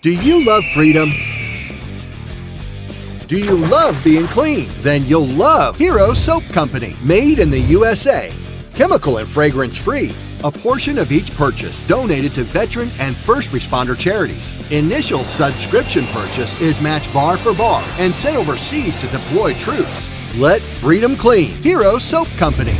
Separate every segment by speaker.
Speaker 1: Do you love freedom? Do you love being clean? Then you'll love Hero Soap Company, made in the USA. Chemical and fragrance free. A portion of each purchase donated to veteran and first responder charities. Initial subscription purchase is matched bar for bar and sent overseas to deploy troops. Let freedom clean. Hero Soap Company.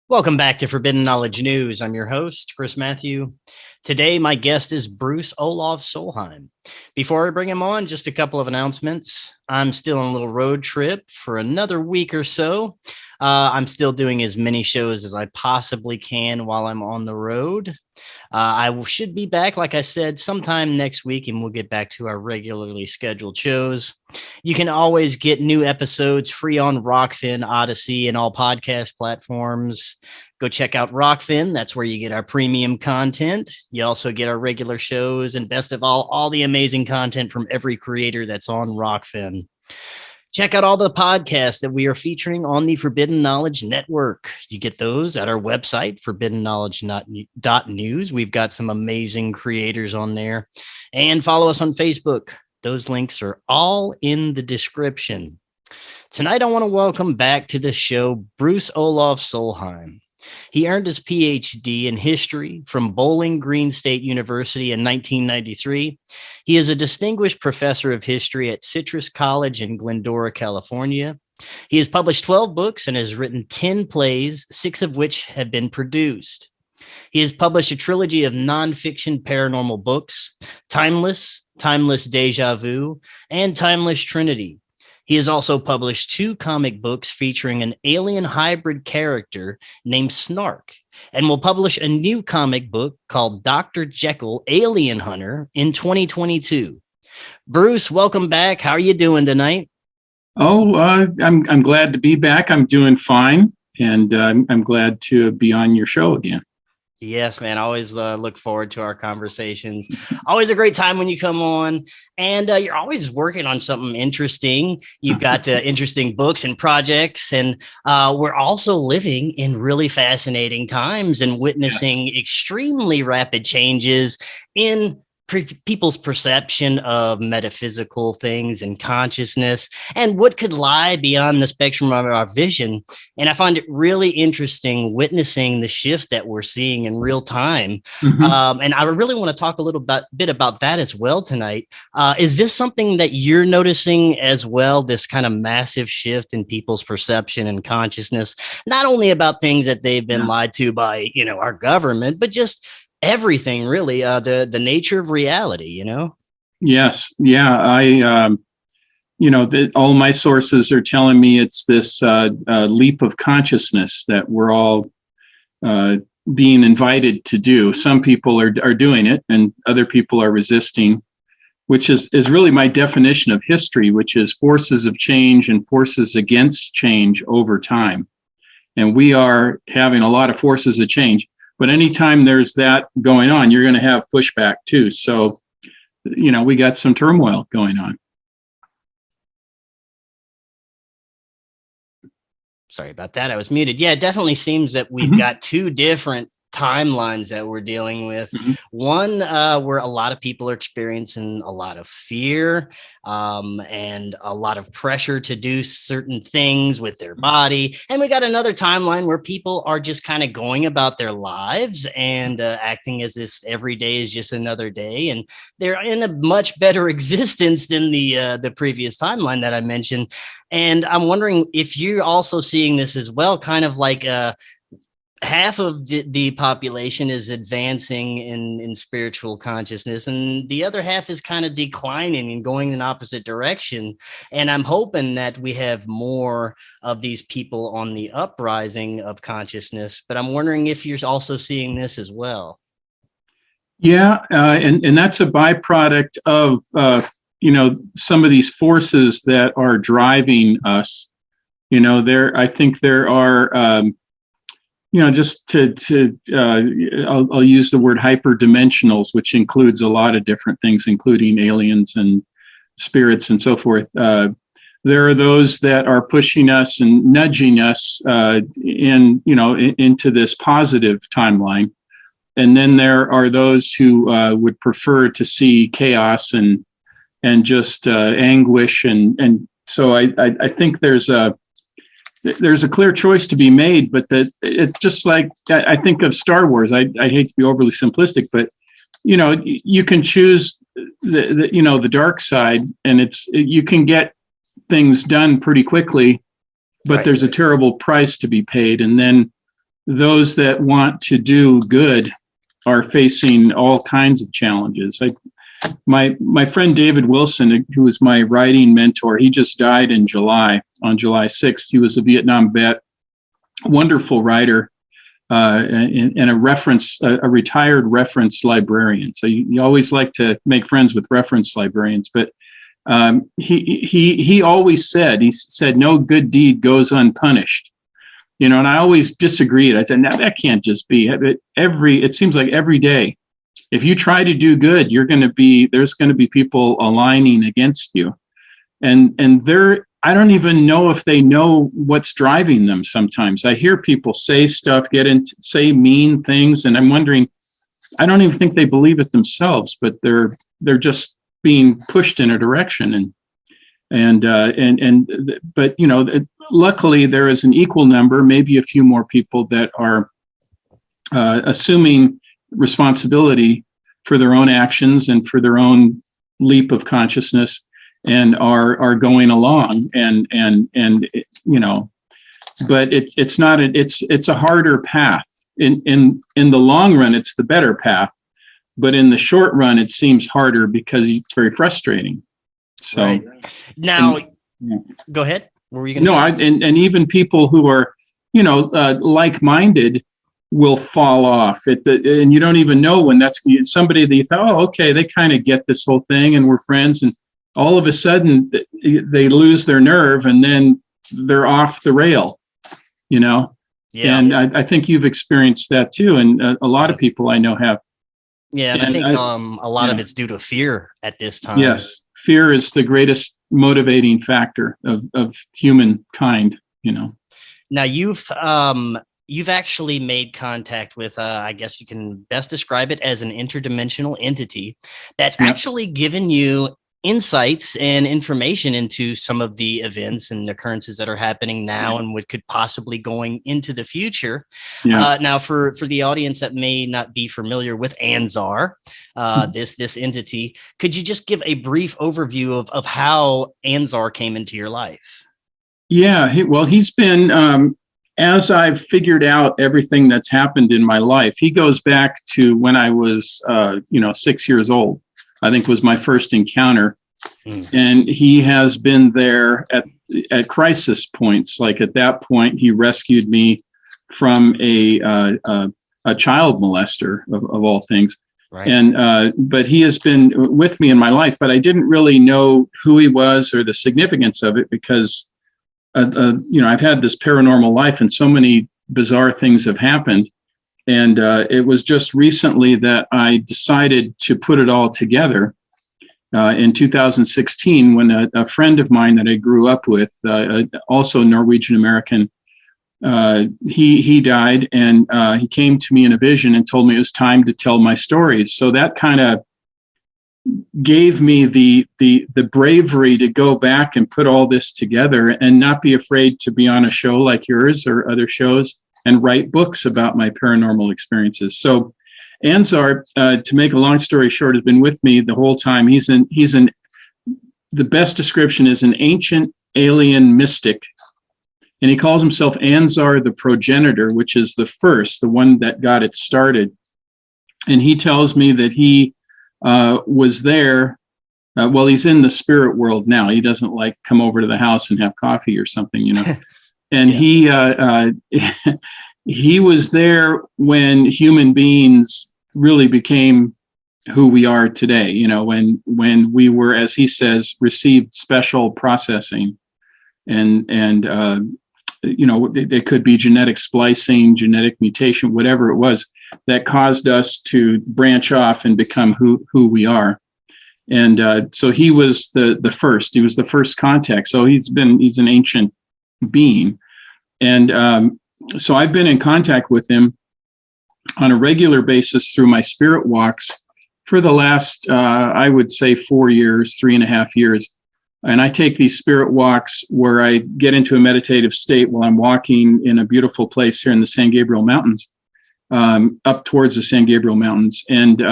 Speaker 2: Welcome back to Forbidden Knowledge News. I'm your host, Chris Matthew. Today, my guest is Bruce Olav Solheim. Before I bring him on, just a couple of announcements. I'm still on a little road trip for another week or so. I'm still doing as many shows as I possibly can while I'm on the road. I should be back, like I said, sometime next week, and we'll get back to our regularly scheduled shows. You can always get new episodes free on Rokfin, Odysee, and all podcast platforms. Go check out Rokfin. That's where you get our premium content. You also get our regular shows, and best of all the amazing content from every creator that's on Rokfin. Check out all the podcasts that we are featuring on the Forbidden Knowledge Network. You get those at our website, forbiddenknowledge.news. We've got some amazing creators on there. And follow us on Facebook. Those links are all in the description. Tonight, I want to welcome back to the show Bruce Olav Solheim. He earned his PhD in history from Bowling Green State University in 1993. He is a distinguished professor of history at Citrus College in Glendora, California. He has published 12 books and has written 10 plays, 6 of which have been produced. He has published a trilogy of nonfiction paranormal books, Timeless, Timeless Deja Vu, and Timeless Trinity. He has also published 2 comic books featuring an alien hybrid character named Snark, and will publish a new comic book called Dr. Jekyll Alien Hunter in 2022. Bruce, welcome back. How are you doing tonight?
Speaker 3: I'm glad to be back. I'm doing fine, and I'm glad to be on your show again.
Speaker 2: Yes, man. I always look forward to our conversations. Always a great time when you come on, and you're always working on something interesting. You've got interesting books and projects, and we're also living in really fascinating times and witnessing extremely rapid changes in people's perception of metaphysical things and consciousness and what could lie beyond the spectrum of our vision. And I find it really interesting witnessing the shift that we're seeing in real time. And I really want to talk a bit about that as well tonight. Is this something that you're noticing as well, this kind of massive shift in people's perception and consciousness, not only about things that they've been lied to by, our government, but just everything, really, the nature of reality,
Speaker 3: Yes. Yeah. All my sources are telling me it's this leap of consciousness that we're all being invited to do. Some people are doing it and other people are resisting, which is really my definition of history, which is forces of change and forces against change over time. And we are having a lot of forces of change. But anytime there's that going on, you're going to have pushback too. So, we got some turmoil going on.
Speaker 2: Sorry about that. I was muted. Yeah, it definitely seems that we've got 2 different timelines that we're dealing with. One where a lot of people are experiencing a lot of fear and a lot of pressure to do certain things with their body. And we got another timeline where people are just kind of going about their lives and acting as if every day is just another day. And they're in a much better existence than the previous timeline that I mentioned. And I'm wondering if you're also seeing this as well, kind of like half of the population is advancing in spiritual consciousness, and the other half is kind of declining and going in an opposite direction. And I'm hoping that we have more of these people on the uprising of consciousness, but I'm wondering if you're also seeing this as well.
Speaker 3: Yeah, and that's a byproduct of some of these forces that are driving us. I think there are I'll use the word hyperdimensionals, which includes a lot of different things, including aliens and spirits and so forth. There are those that are pushing us and nudging us into this positive timeline. And then there are those who would prefer to see chaos and just anguish. And so I think there's a clear choice to be made, but that it's just like, I think of Star Wars. I hate to be overly simplistic, but you can choose the dark side, and you can get things done pretty quickly, but
Speaker 2: right.
Speaker 3: There's a terrible price to be paid. And then those that want to do good are facing all kinds of challenges. My friend David Wilson, who was my writing mentor, he just died on July 6th. He was a Vietnam vet, wonderful writer, and a retired reference librarian. So you always like to make friends with reference librarians. But he always said, no good deed goes unpunished. And I always disagreed. I said, now that can't just be. It seems like every day, if you try to do good, there's going to be people aligning against you. And I don't even know if they know what's driving them sometimes. I hear people say stuff, say mean things, and I'm wondering, I don't even think they believe it themselves, but they're just being pushed in a direction. But luckily there is an equal number, maybe a few more people that are assuming responsibility for their own actions and for their own leap of consciousness, and are going along. But it's a harder path. In the long run, it's the better path, but in the short run, it seems harder because it's very frustrating. So
Speaker 2: right. Now, go ahead. What were you going to say?
Speaker 3: And even people who are, like-minded will fall off and you don't even know when that's somebody that you thought, oh, okay, they kind of get this whole thing and we're friends, and all of a sudden they lose their nerve and then they're off the rail, Yeah. And I think you've experienced that too, and a lot of people I know have.
Speaker 2: Yeah, and I think a lot of it's due to fear at this time.
Speaker 3: Yes, fear is the greatest motivating factor of humankind.
Speaker 2: Now you've actually made contact with, I guess you can best describe it as an interdimensional entity that's actually given you insights and information into some of the events and occurrences that are happening now and what could possibly going into the future. Now, for the audience that may not be familiar with Anzar, this entity, could you just give a brief overview of how Anzar came into your life?
Speaker 3: Yeah, he's been, as I've figured out everything that's happened in my life, he goes back to when I was, 6 years old. I think was my first encounter. And he has been there at crisis points. Like at that point, he rescued me from a child molester of all things. Right. And but he has been with me in my life, but I didn't really know who he was or the significance of it because, I've had this paranormal life and so many bizarre things have happened. And it was just recently that I decided to put it all together in 2016 when a friend of mine that I grew up with, also Norwegian American, he died, and he came to me in a vision and told me it was time to tell my stories. So that kind of gave me the bravery to go back and put all this together and not be afraid to be on a show like yours or other shows and write books about my paranormal experiences. So Anzar, to make a long story short, has been with me the whole time. The best description is an ancient alien mystic. and he calls himself Anzar the progenitor, which is the one that got it started. And he tells me that he was there. Well, he's in the spirit world now. He doesn't like come over to the house and have coffee or something, you know. And he was there when human beings really became who we are today. You know, when we were, as he says, received special processing, and you know, it could be genetic splicing, genetic mutation, whatever it was that caused us to branch off and become who we are. And so he was the first. He was the first contact. So he's an ancient being, and so I've been in contact with him on a regular basis through my spirit walks for the last I would say 4 years, 3.5 years. And I take these spirit walks where I get into a meditative state while I'm walking in a beautiful place here in the San Gabriel Mountains, up towards the San Gabriel Mountains. And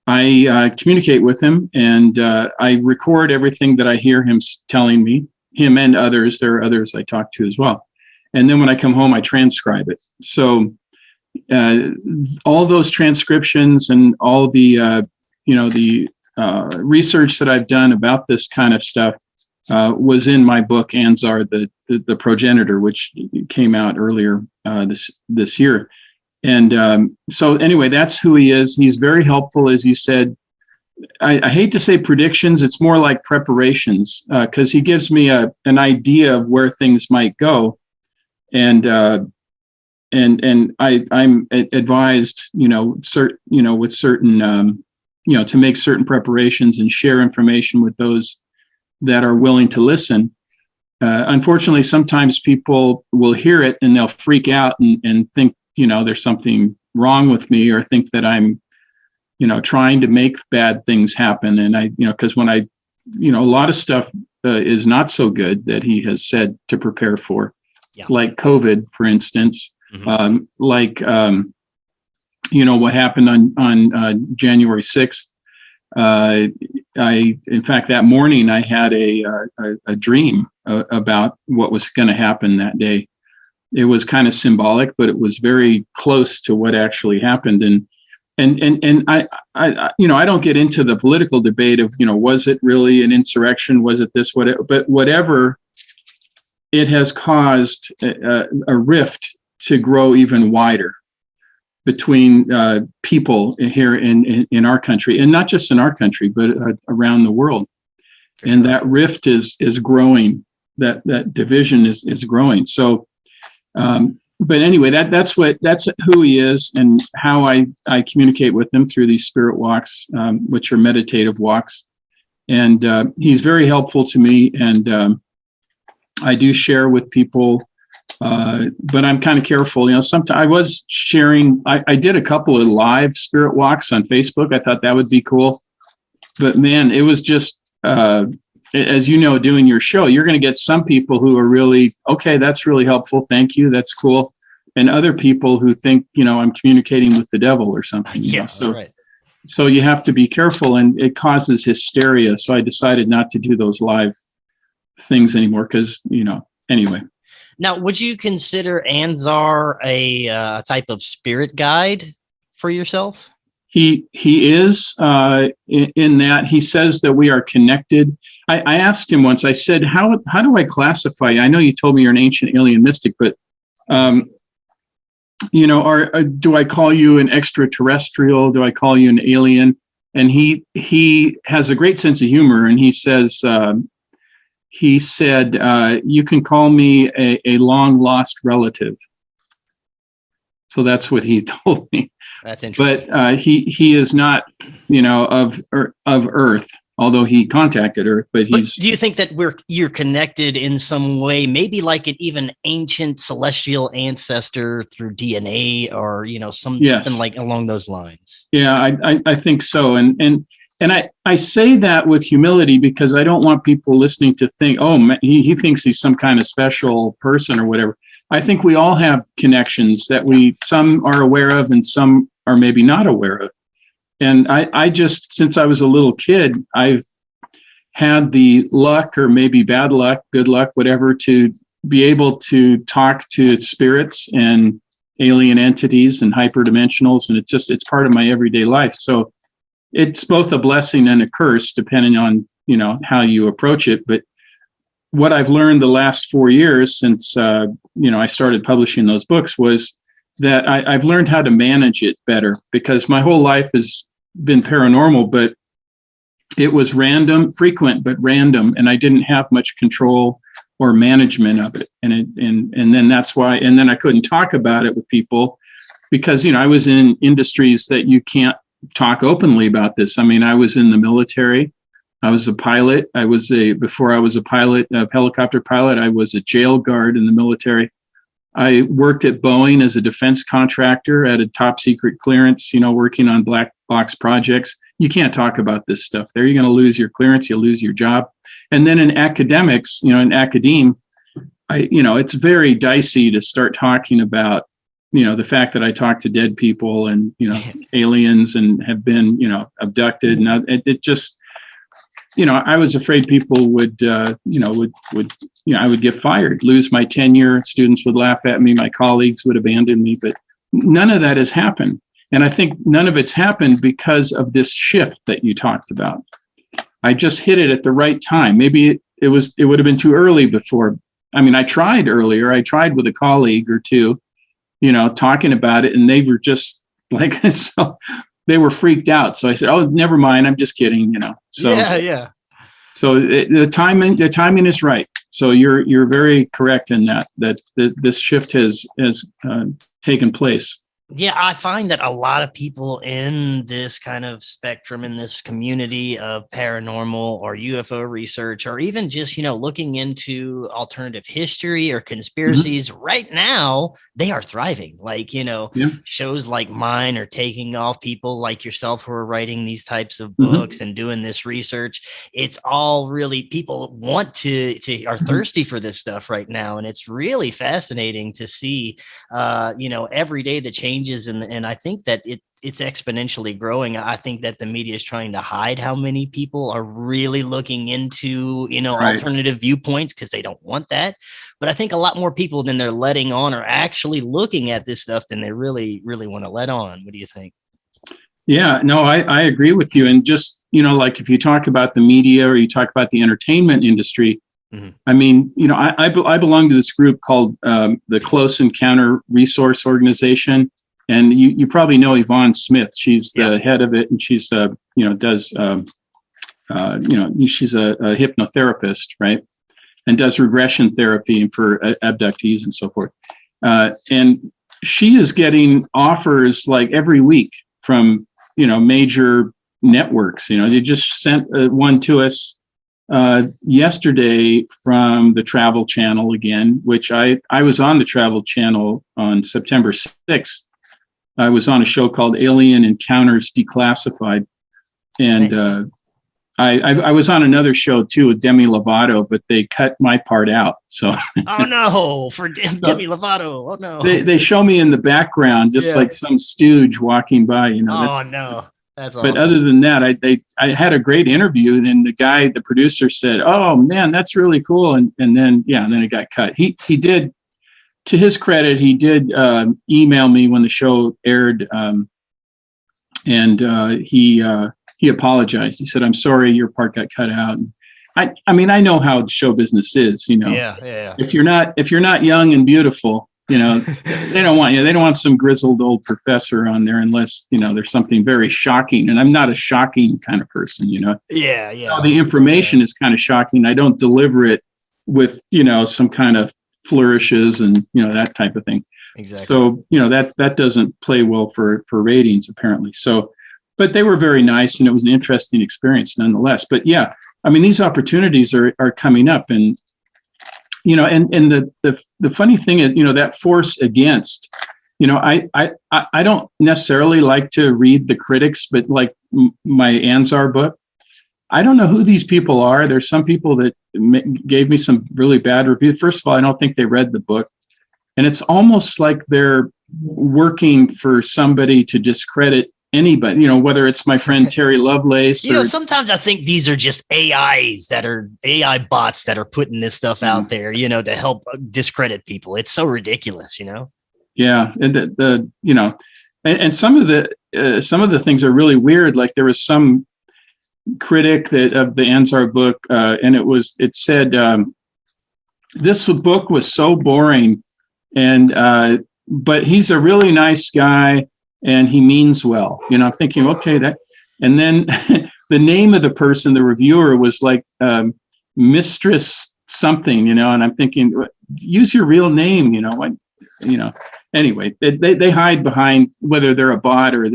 Speaker 3: I communicate with him, and I record everything that I hear him telling me, him and others. There are others I talk to as well. And then when I come home, I transcribe it. So all those transcriptions and all the, research that I've done about this kind of stuff was in my book, Anzar, the Progenitor, which came out earlier this year. And so anyway, that's who he is. He's very helpful, as you said. I hate to say predictions. It's more like preparations, because he gives me an idea of where things might go. And I'm advised, with certain, to make certain preparations and share information with those that are willing to listen. Unfortunately, sometimes people will hear it and they'll freak out and think, there's something wrong with me, or think that I'm, trying to make bad things happen. And because when a lot of stuff is not so good that he has said to prepare for, like COVID, for instance, what happened on January 6th. In fact, that morning I had a dream about what was going to happen that day. It was kind of symbolic, but it was very close to what actually happened. And I don't get into the political debate of, was it really an insurrection? Was it this, but whatever, it has caused a rift to grow even wider between people here in our country, and not just in our country, but around the world. And that rift is growing. That division is growing. So, but anyway, that's who he is, and how I communicate with him through these spirit walks, which are meditative walks. And he's very helpful to me, and I do share with people. But I'm kind of careful, sometimes I was sharing, I did a couple of live spirit walks on Facebook. I thought that would be cool, but man, it was just, as doing your show, you're going to get some people who are really, okay, that's really helpful. Thank you. That's cool. And other people who think, I'm communicating with the devil or something.
Speaker 2: Yeah.
Speaker 3: So, so you have to be careful, and it causes hysteria. So I decided not to do those live things anymore, because, anyway.
Speaker 2: Now, would you consider Anzar a type of spirit guide for yourself?
Speaker 3: He is in that he says that we are connected. I asked him once, I said, how do I classify you? I know you told me you're an ancient alien mystic, but, do I call you an extraterrestrial? Do I call you an alien? And he has a great sense of humor, and he says, he said, you can call me a long lost relative. So that's what he told me.
Speaker 2: That's interesting.
Speaker 3: But he is not, of Earth, although he contacted Earth. But he's.
Speaker 2: Do you think that you're connected in some way, maybe like an even ancient celestial ancestor through DNA, or something like along those lines?
Speaker 3: Yeah, I think so, and I say that with humility, because I don't want people listening to think, oh, he thinks he's some kind of special person or whatever. I think we all have connections that some are aware of and some are maybe not aware of. And I just, since I was a little kid, I've had the luck, or maybe bad luck, good luck, whatever, to be able to talk to spirits and alien entities and hyperdimensionals, and it's part of my everyday life. So it's both a blessing and a curse, depending on how you approach it. But what I've learned the last 4 years since I started publishing those books was that I've learned how to manage it better, because my whole life has been paranormal, but it was frequent but random, and I didn't have much control or management of it. And then that's why, and then I couldn't talk about it with people, because I was in industries that you can't talk openly about this. I mean, I was in the military. I was a pilot. Before I was a pilot, a helicopter pilot, I was a jail guard in the military. I worked at Boeing as a defense contractor at a top secret clearance, working on black box projects. You can't talk about this stuff there. You're going to lose your clearance. You'll lose your job. And then in academics, in academe, it's very dicey to start talking about, the fact that I talk to dead people and, aliens and have been, abducted. And it just, I was afraid people would I would get fired, lose my tenure. Students would laugh at me. My colleagues would abandon me, but none of that has happened. And I think none of it's happened because of this shift that you talked about. I just hit it at the right time. Maybe it would have been too early before. I mean, I tried earlier. I tried with a colleague or two, talking about it, and they were just like, so they were freaked out. So I said, "Oh, never mind. I'm just kidding." So
Speaker 2: yeah.
Speaker 3: So the timing is right. So you're very correct in that this shift has taken place.
Speaker 2: Yeah, I find that a lot of people in this kind of spectrum, in this community of paranormal or UFO research, or even just, looking into alternative history or conspiracies right now, they are thriving. Like, shows like mine are taking off. People like yourself who are writing these types of books and doing this research. It's all really, people want to are thirsty for this stuff right now. And it's really fascinating to see, every day the changes. And I think that it's exponentially growing. I think that the media is trying to hide how many people are really looking into, alternative viewpoints, because they don't want that. But I think a lot more people than they're letting on are actually looking at this stuff than they really, really want to let on. What do you think?
Speaker 3: Yeah, no, I agree with you. And just, like if you talk about the media or you talk about the entertainment industry, I mean, I belong to this group called the Close Encounter Resource Organization. And you probably know Yvonne Smith. She's the head of it, and she's she's a hypnotherapist, right? And does regression therapy for abductees and so forth. And she is getting offers like every week from major networks. They just sent one to us yesterday from the Travel Channel again, which I was on the Travel Channel on September 6th. I was on a show called Alien Encounters Declassified. And nice. I was on another show too with Demi Lovato, but they cut my part out. So
Speaker 2: oh no, for Demi Lovato. Oh no.
Speaker 3: They show me in the background, just like some stooge walking by,
Speaker 2: Oh no. That's awesome.
Speaker 3: But other than that, I had a great interview, and the producer said, "Oh man, that's really cool." And then it got cut. He did, to his credit, he did email me when the show aired, and he apologized. He said, "I'm sorry, your part got cut out." And I mean, I know how show business is.
Speaker 2: Yeah.
Speaker 3: If you're not young and beautiful, they don't want you. They don't want some grizzled old professor on there unless there's something very shocking. And I'm not a shocking kind of person.
Speaker 2: Yeah.
Speaker 3: The information is kind of shocking. I don't deliver it with some kind of flourishes and that type of thing.
Speaker 2: Exactly.
Speaker 3: So that doesn't play well for ratings apparently. So, but they were very nice, and it was an interesting experience nonetheless. But yeah, I mean, these opportunities are coming up, and and the funny thing is, that force against, I don't necessarily like to read the critics, but like my Anzar book, I don't know who these people are. There's some people that gave me some really bad reviews. First of all, I don't think they read the book, and it's almost like they're working for somebody to discredit anybody, whether it's my friend Terry Lovelace.
Speaker 2: Sometimes I think these are just AI bots that are putting this stuff out there, to help discredit people. It's so ridiculous,
Speaker 3: Yeah, and and some of the things are really weird. Like there was some critic of the Ansar book, and it said this book was so boring, and but he's a really nice guy and he means well. I'm thinking, okay, and then the name of the person, the reviewer, was like Mistress something, and I'm thinking, use your real name, Anyway, they hide behind whether they're a bot or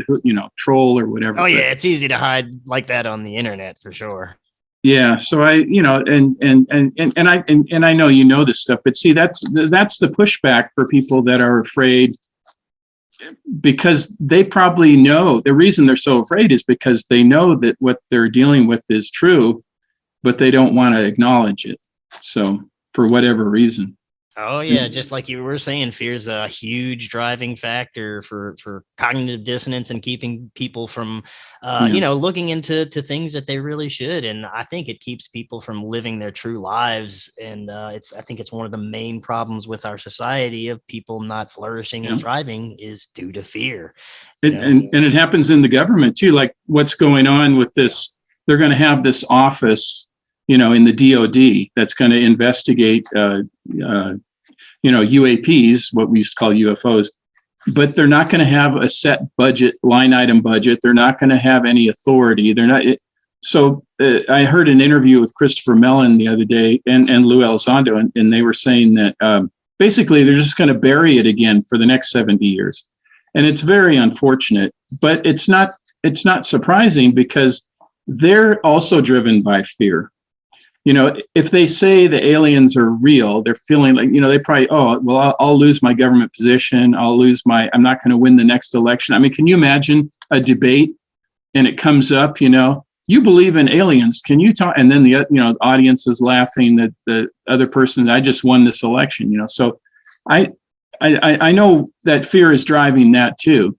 Speaker 3: troll or whatever.
Speaker 2: Oh yeah, it's easy to hide like that on the internet for sure.
Speaker 3: Yeah, so I know this stuff, but see, that's the pushback for people that are afraid, because they probably know the reason they're so afraid is because they know that what they're dealing with is true, but they don't want to acknowledge it. So for whatever reason.
Speaker 2: Oh yeah, just like you were saying, fear is a huge driving factor for cognitive dissonance and keeping people from, looking into things that they really should. And I think it keeps people from living their true lives. And I think it's one of the main problems with our society of people not flourishing and thriving is due to fear.
Speaker 3: And it happens in the government too. Like what's going on with this? They're going to have this office, in the DOD that's going to investigate. UAPs, what we used to call UFOs, but they're not going to have a set line item budget. They're not going to have any authority. They're not. So I heard an interview with Christopher Mellon the other day and Lou Elizondo, and they were saying that basically they're just going to bury it again for the next 70 years. And it's very unfortunate, but it's not surprising because they're also driven by fear. If they say the aliens are real, they're feeling like, they probably, I'll lose my government position. I'm not going to win the next election. I mean, can you imagine a debate and it comes up, you believe in aliens. Can you talk? And then the audience is laughing that the other person, I just won this election, So I know that fear is driving that too.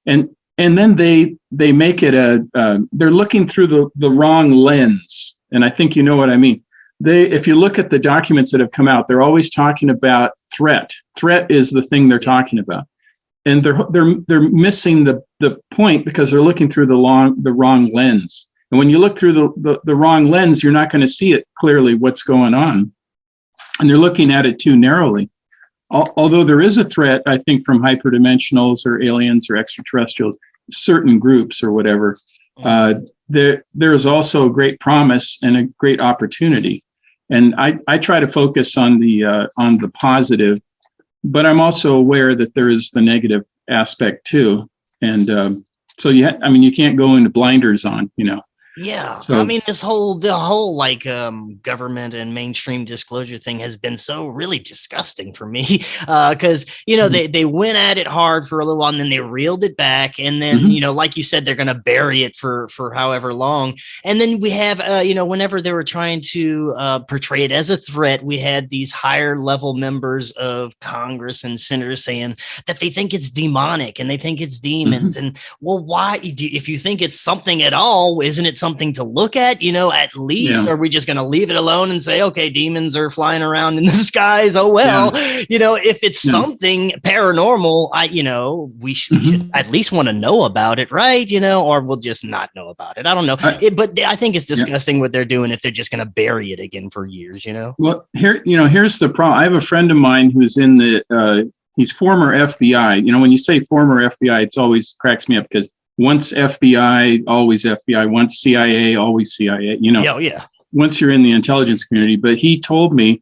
Speaker 3: And then they make it they're looking through the wrong lens. And I think you know what I mean. If you look at the documents that have come out, they're always talking about threat. Threat is the thing they're talking about, and they're missing the point because they're looking through the wrong lens. And when you look through the wrong lens, you're not going to see it clearly what's going on, and they're looking at it too narrowly. Although there is a threat, I think, from hyperdimensionals or aliens or extraterrestrials, certain groups or whatever. There is also great promise and a great opportunity, and I try to focus on the positive, but I'm also aware that there is the negative aspect too, and so you can't go into blinders on,
Speaker 2: Yeah.
Speaker 3: So,
Speaker 2: I mean, the whole like government and mainstream disclosure thing has been so really disgusting for me. Cause they went at it hard for a little while and then they reeled it back. And then, like you said, they're going to bury it for however long. And then we have, whenever they were trying to portray it as a threat, we had these higher level members of Congress and senators saying that they think it's demonic and they think it's demons. And well, why, if you think it's something at all, isn't it something to look at, at least? Are we just going to leave it alone and say, okay, demons are flying around in the skies? Oh, well, if it's something paranormal, we should at least want to know about it, right? Or we'll just not know about it. I don't know. But I think it's disgusting what they're doing if they're just going to bury it again for years,
Speaker 3: Well, here's the problem. I have a friend of mine who's in he's former FBI. When you say former FBI, it's always cracks me up because once FBI, always FBI. Once CIA, always CIA. Once you're in the intelligence community. But he told me,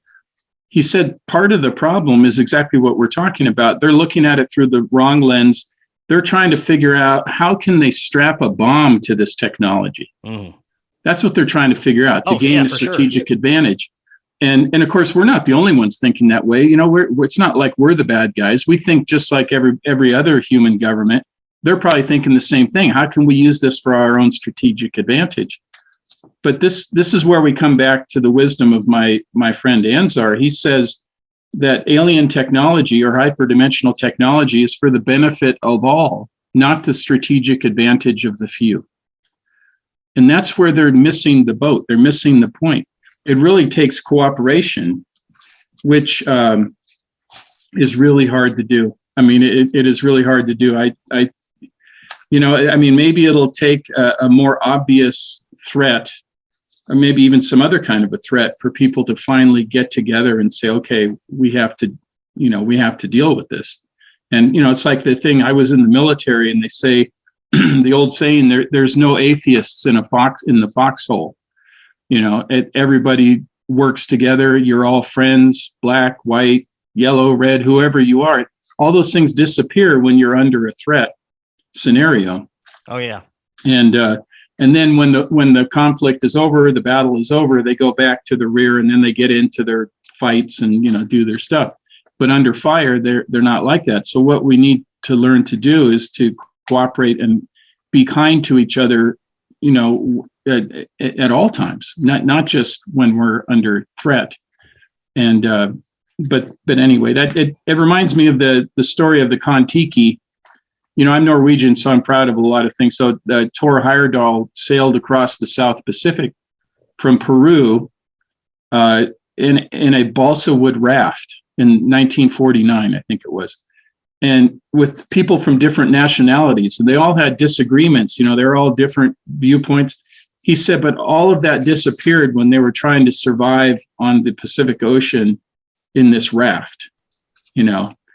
Speaker 3: he said part of the problem is exactly what we're talking about. They're looking at it through the wrong lens. They're trying to figure out how can they strap a bomb to this technology. That's what they're trying to figure out to gain a strategic advantage. And of course, we're not the only ones thinking that way. It's not like we're the bad guys. We think just like every other human government. They're probably thinking the same thing. How can we use this for our own strategic advantage? But this is where we come back to the wisdom of my friend Ansar. He says that alien technology or hyperdimensional technology is for the benefit of all. not the strategic advantage of the few. And that's where they're missing the boat. They're missing the point. It really takes cooperation, which is really hard to do. I mean, it is really hard to do. Maybe it'll take a more obvious threat, or maybe even some other kind of a threat, for people to finally get together and say, okay, we have to deal with this. And, it's like the thing, I was in the military, and they say, the old saying, there's no atheists in the foxhole. Everybody works together. You're all friends, black, white, yellow, red, whoever you are. All those things disappear when you're under a threat scenario.
Speaker 2: Oh yeah.
Speaker 3: And then when the conflict is over, the battle is over, they go back to the rear, and then they get into their fights and do their stuff. But under fire, they're not like that. So what we need to learn to do is to cooperate and be kind to each other, at all times, not just when we're under threat. And but anyway, that it reminds me of the story of the Kon-Tiki. I'm Norwegian, so I'm proud of a lot of things. So Thor Heyerdahl sailed across the South Pacific from Peru in a balsa wood raft in 1949, I think it was, and with people from different nationalities. And they all had disagreements. They're all different viewpoints. He said, but all of that disappeared when they were trying to survive on the Pacific Ocean in this raft.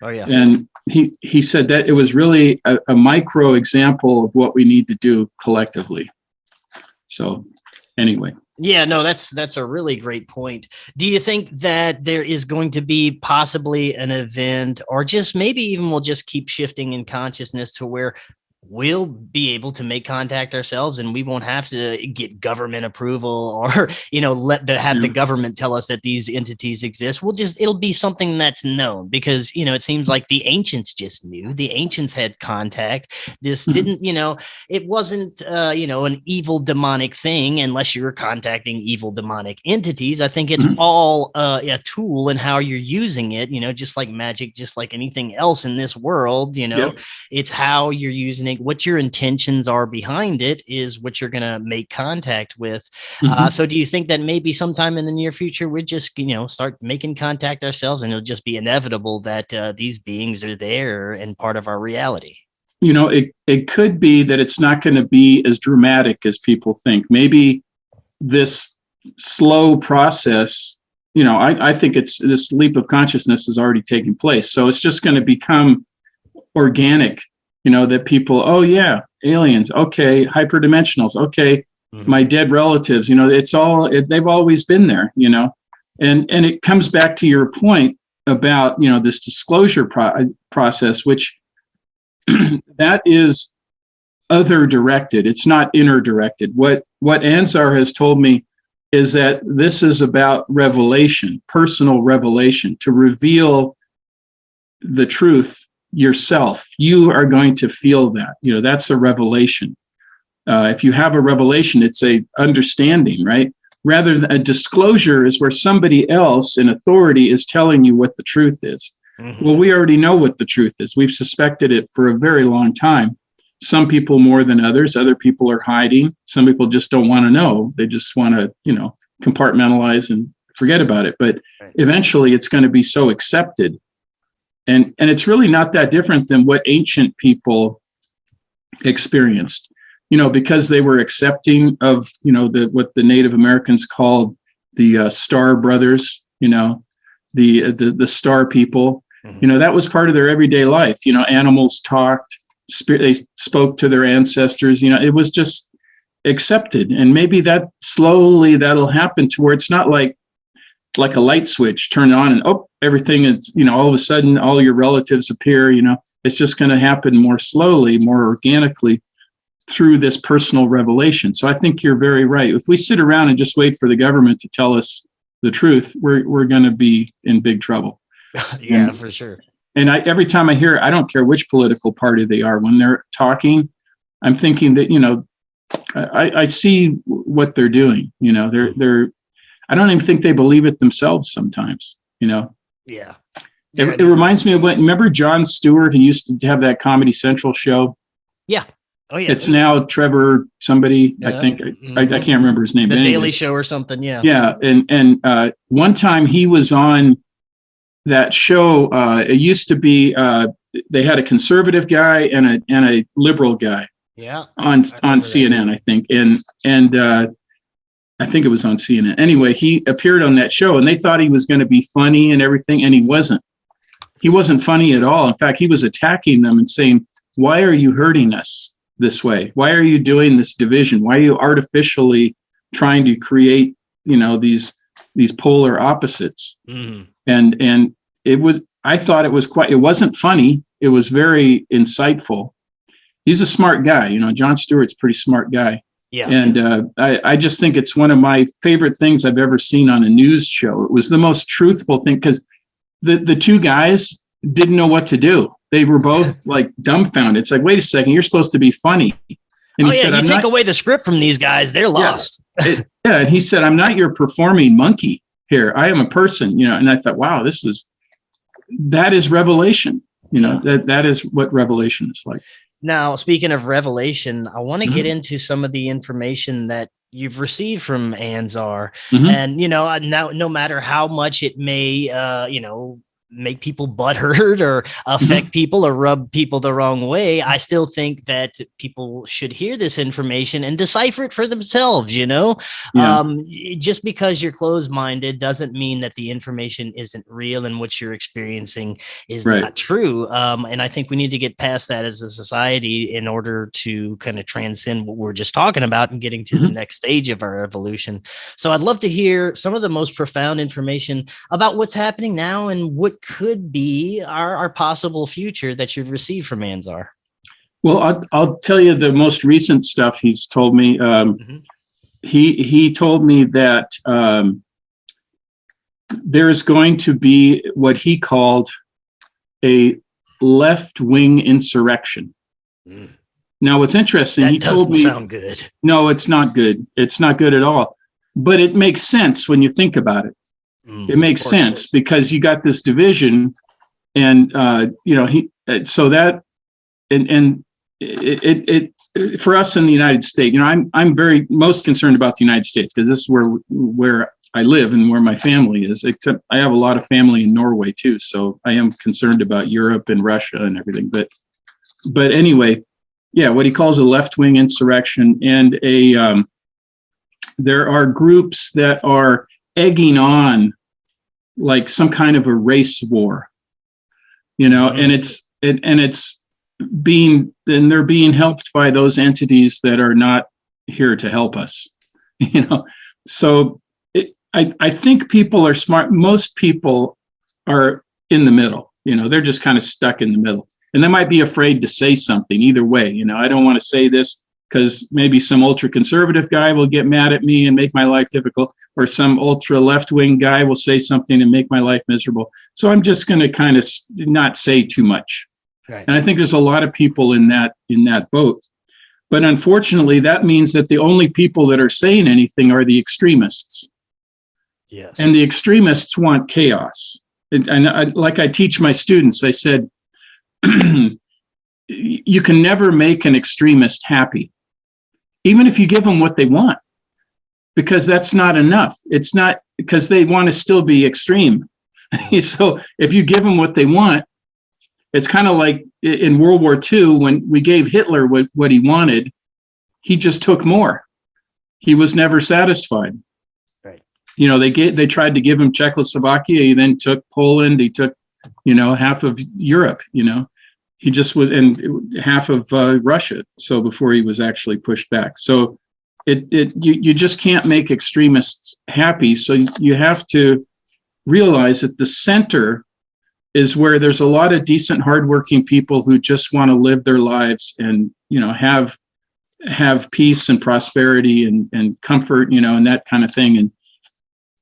Speaker 3: Oh
Speaker 2: yeah.
Speaker 3: And he said that it was really a micro example of what we need to do collectively. So anyway.
Speaker 2: Yeah, no, that's a really great point. Do you think that there is going to be possibly an event, or just maybe even we'll just keep shifting in consciousness to where we'll be able to make contact ourselves, and we won't have to get government approval or, have the government tell us that these entities exist? It'll be something that's known, because, it seems like the ancients just knew. The ancients had contact. This didn't, it wasn't, an evil demonic thing unless you're contacting evil demonic entities. I think it's all a tool in how you're using it, just like magic, just like anything else in this world, it's how you're using it. What your intentions are behind it is what you're going to make contact with. So do you think that maybe sometime in the near future, we'd just, start making contact ourselves, and it'll just be inevitable that these beings are there and part of our reality?
Speaker 3: It could be that it's not going to be as dramatic as people think. Maybe this slow process, I think this leap of consciousness is already taking place. So it's just going to become organic. That people, oh yeah, aliens, okay, hyperdimensionals, okay, my dead relatives, they've always been there, and it comes back to your point about, this disclosure process, which that is other directed. It's not inner directed. What Ansar has told me is that this is about revelation, personal revelation, to reveal the truth yourself. You are going to feel that. That's a revelation. If you have a revelation, it's a understanding, right? Rather than a disclosure is where somebody else in authority is telling you what the truth is. Well, we already know what the truth is. We've suspected it for a very long time. Some people more than others. Other people are hiding. Some people just don't want to know. They just want to, compartmentalize and forget about it. But eventually it's going to be so accepted. And it's really not that different than what ancient people experienced, because they were accepting of, what the Native Americans called the Star Brothers, the Star people. That was part of their everyday life. Animals talked, they spoke to their ancestors. It was just accepted. And maybe that slowly that'll happen to where it's not like a light switch, turn it on and everything is, all of a sudden all your relatives appear. It's just going to happen more slowly, more organically through this personal revelation. So I think you're very right. If we sit around and just wait for the government to tell us the truth, we're going to be in big trouble.
Speaker 2: Yeah, for sure.
Speaker 3: And every time I hear, I don't care which political party they are, when they're talking, I'm thinking that, I see what they're doing. They're I don't even think they believe it themselves sometimes,
Speaker 2: Yeah.
Speaker 3: It reminds me of remember Jon Stewart, who used to have that Comedy Central show,
Speaker 2: Yeah. Oh yeah.
Speaker 3: It's now Trevor somebody, I think. I can't remember his name.
Speaker 2: The Daily Show or something. Yeah.
Speaker 3: Yeah. And one time he was on that show. It used to be they had a conservative guy and a liberal guy.
Speaker 2: Yeah.
Speaker 3: On CNN, I think. And I think it was on CNN. Anyway, he appeared on that show and they thought he was going to be funny and everything. And he wasn't. He wasn't funny at all. In fact, he was attacking them and saying, why are you hurting us this way? Why are you doing this division? Why are you artificially trying to create, these polar opposites?
Speaker 2: Mm.
Speaker 3: And it was, I thought it wasn't funny. It was very insightful. He's a smart guy. Jon Stewart's a pretty smart guy.
Speaker 2: Yeah.
Speaker 3: And I just think it's one of my favorite things I've ever seen on a news show. It was the most truthful thing because the two guys didn't know what to do. They were both like dumbfounded. It's like, wait a second, you're supposed to be funny. And he said,
Speaker 2: you take away the script from these guys, they're lost.
Speaker 3: And he said, I'm not your performing monkey here. I am a person, and I thought, wow, that is revelation. That is what revelation is like.
Speaker 2: Now, speaking of revelation, I want to get into some of the information that you've received from Anzar. And, now no matter how much it may, make people butthurt or affect people or rub people the wrong way, I still think that people should hear this information and decipher it for themselves. Just because you're closed-minded doesn't mean that the information isn't real and what you're experiencing is not true. And I think we need to get past that as a society in order to kind of transcend what we're just talking about and getting to the next stage of our evolution. So I'd love to hear some of the most profound information about what's happening now and what could be our possible future that you've received from Anzar.
Speaker 3: Well, I'll tell you the most recent stuff he's told me. He told me that there's going to be what he called a left-wing insurrection. Now, what's interesting, he told me,
Speaker 2: sound good.
Speaker 3: No, it's not good. It's not good at all. But it makes sense when you think about it. It makes sense because you got this division, and it for us in the United States, I'm very most concerned about the United States because this is where I live and where my family is. Except I have a lot of family in Norway too, so I am concerned about Europe and Russia and everything. But anyway, yeah, what he calls a left-wing insurrection, and there are groups that are egging on like some kind of a race war, and they're being helped by those entities that are not here to help us, So I think people are smart. Most people are in the middle, they're just kind of stuck in the middle, and they might be afraid to say something either way. I don't want to say this because maybe some ultra conservative guy will get mad at me and make my life difficult, or some ultra left-wing guy will say something and make my life miserable. So I'm just going to kind of not say too much. Right. And I think there's a lot of people in that boat. But unfortunately, that means that the only people that are saying anything are the extremists.
Speaker 2: Yes.
Speaker 3: And the extremists want chaos. Like I teach my students, I said, you can never make an extremist happy, even if you give them what they want, because that's not enough. It's not because they want to still be extreme. So if you give them what they want, it's kind of like in World War II, when we gave Hitler what he wanted, he just took more. He was never satisfied.
Speaker 2: Right.
Speaker 3: They tried to give him Czechoslovakia. He then took Poland. He took, half of Europe, He just was, and half of Russia. So before he was actually pushed back. So you just can't make extremists happy. So you have to realize that the center is where there's a lot of decent, hardworking people who just want to live their lives and have peace and prosperity and comfort, and that kind of thing.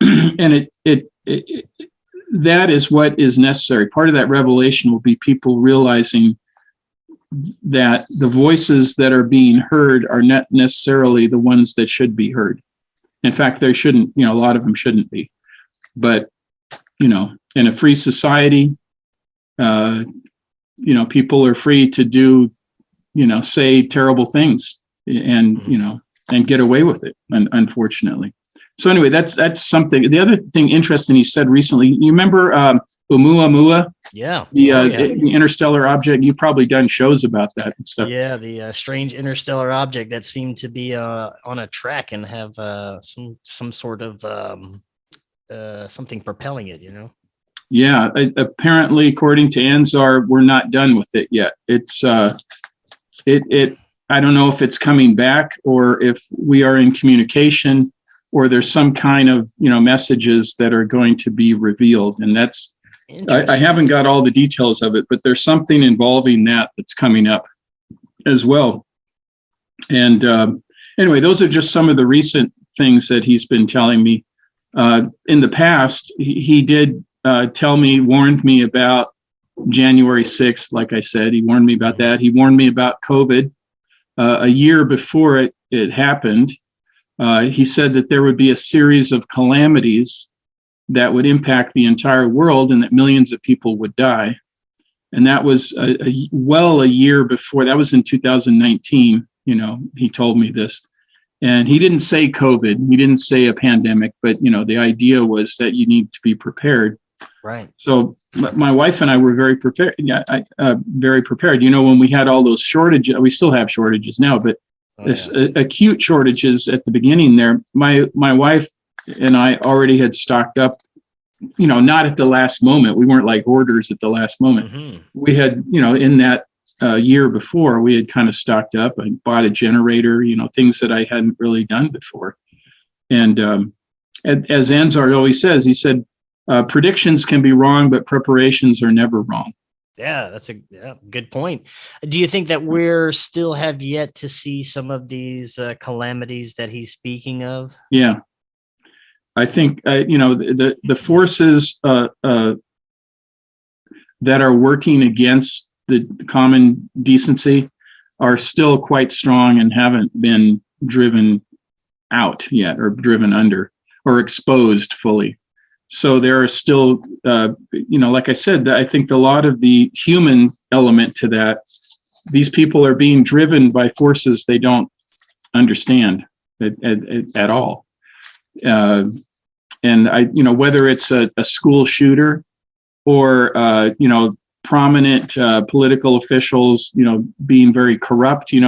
Speaker 3: And that is what is necessary. Part of that revelation will be people realizing that the voices that are being heard are not necessarily the ones that should be heard. In fact, they shouldn't, a lot of them shouldn't be. But, in a free society, people are free to do say terrible things and, and get away with it, unfortunately. So anyway, that's something. The other thing interesting he said recently, you remember Oumuamua?
Speaker 2: Yeah.
Speaker 3: The interstellar object. You've probably done shows about that and stuff.
Speaker 2: Yeah, the strange interstellar object that seemed to be on a track and have some sort of something propelling it,
Speaker 3: Yeah, apparently, according to Anzar, we're not done with it yet. It's I don't know if it's coming back or if we are in communication or there's some kind of messages that are going to be revealed, and that's I haven't got all the details of it, but there's something involving that's coming up as well. And anyway, those are just some of the recent things that he's been telling me. In the past, he did warned me about January 6th. Like I said, he warned me about that. He warned me about COVID a year before it happened. He said that there would be a series of calamities that would impact the entire world and that millions of people would die. And that was a year before. That was in 2019. He told me this. And he didn't say COVID. He didn't say a pandemic. But, the idea was that you need to be prepared.
Speaker 2: Right.
Speaker 3: So my wife and I were very prepared. Very prepared. When we had all those shortages, we still have shortages now, but acute shortages at the beginning there, my wife and I already had stocked up, not at the last moment. We weren't like hoarders at the last moment. Mm-hmm. We had, in that year before, we had kind of stocked up and bought a generator, things that I hadn't really done before. And as Anzar always says, he said, predictions can be wrong, but preparations are never wrong.
Speaker 2: Yeah, that's a good point. Do you think that we're still have yet to see some of these calamities that he's speaking of?
Speaker 3: Yeah. I think, the forces that are working against the common decency are still quite strong and haven't been driven out yet or driven under or exposed fully. So there are still, like I said, I think a lot of the human element to that, these people are being driven by forces they don't understand at all. And whether it's a school shooter or, prominent political officials, being very corrupt, a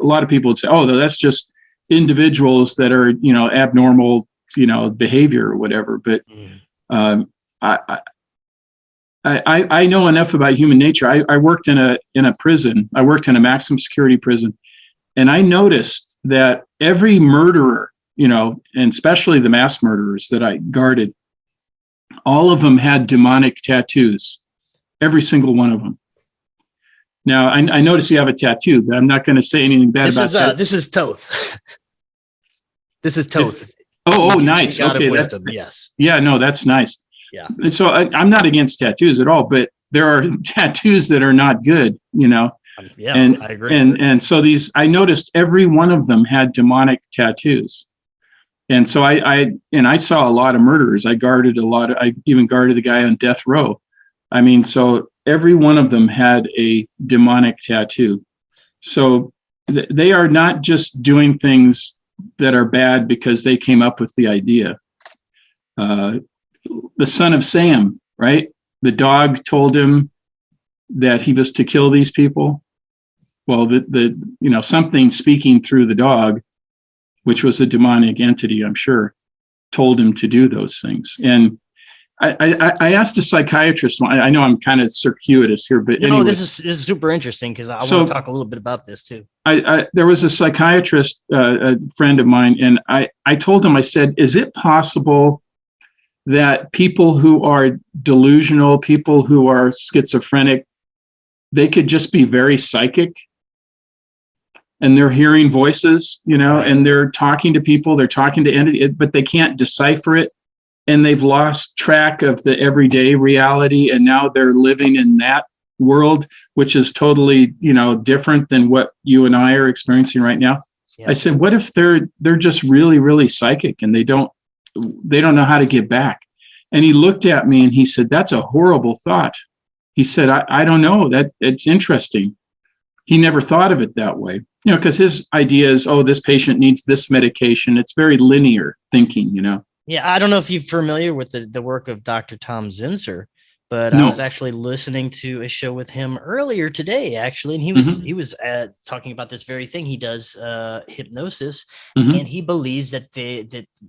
Speaker 3: lot of people would say, oh, that's just individuals that are, abnormal, behavior or whatever. But I know enough about human nature. I worked in a prison. I worked in a maximum security prison. And I noticed that every murderer, and especially the mass murderers that I guarded, all of them had demonic tattoos, every single one of them. Now, I notice you have a tattoo, but I'm not going to say anything bad about that.
Speaker 2: This is Toth. This is Toth.
Speaker 3: Oh, nice. Okay,
Speaker 2: wisdom, yes.
Speaker 3: Yeah, no, that's nice.
Speaker 2: Yeah.
Speaker 3: And so I'm not against tattoos at all, but there are tattoos that are not good,
Speaker 2: Yeah,
Speaker 3: and,
Speaker 2: I agree.
Speaker 3: And so I noticed every one of them had demonic tattoos. And so I saw a lot of murderers. I even guarded the guy on death row. I mean, so every one of them had a demonic tattoo. So they are not just doing things that are bad because they came up with the idea. The son of Sam, right? The dog told him that he was to kill these people. Well, something speaking through the dog, which was a demonic entity, I'm sure, told him to do those things. And I asked a psychiatrist. I know I'm kind of circuitous here, but anyway,
Speaker 2: this is super interesting because I want to talk a little bit about this too.
Speaker 3: There was a psychiatrist, a friend of mine, and I told him, I said, is it possible that people who are delusional, people who are schizophrenic, they could just be very psychic? And they're hearing voices, and they're talking to people, they're talking to entities, but they can't decipher it. And they've lost track of the everyday reality. And now they're living in that world, which is totally, different than what you and I are experiencing right now. Yeah. I said, what if they're just really, really psychic and they don't know how to get back? And he looked at me and he said, that's a horrible thought. He said, I don't know, that it's interesting. he never thought of it that way, because his idea is, oh, this patient needs this medication. It's very linear thinking,
Speaker 2: Yeah, I don't know if you're familiar with the work of Dr. Tom Zinser, but I
Speaker 3: No.
Speaker 2: was actually listening to a show with him earlier today, actually, and
Speaker 3: Mm-hmm.
Speaker 2: he was talking about this very thing. He does hypnosis,
Speaker 3: Mm-hmm.
Speaker 2: and he believes that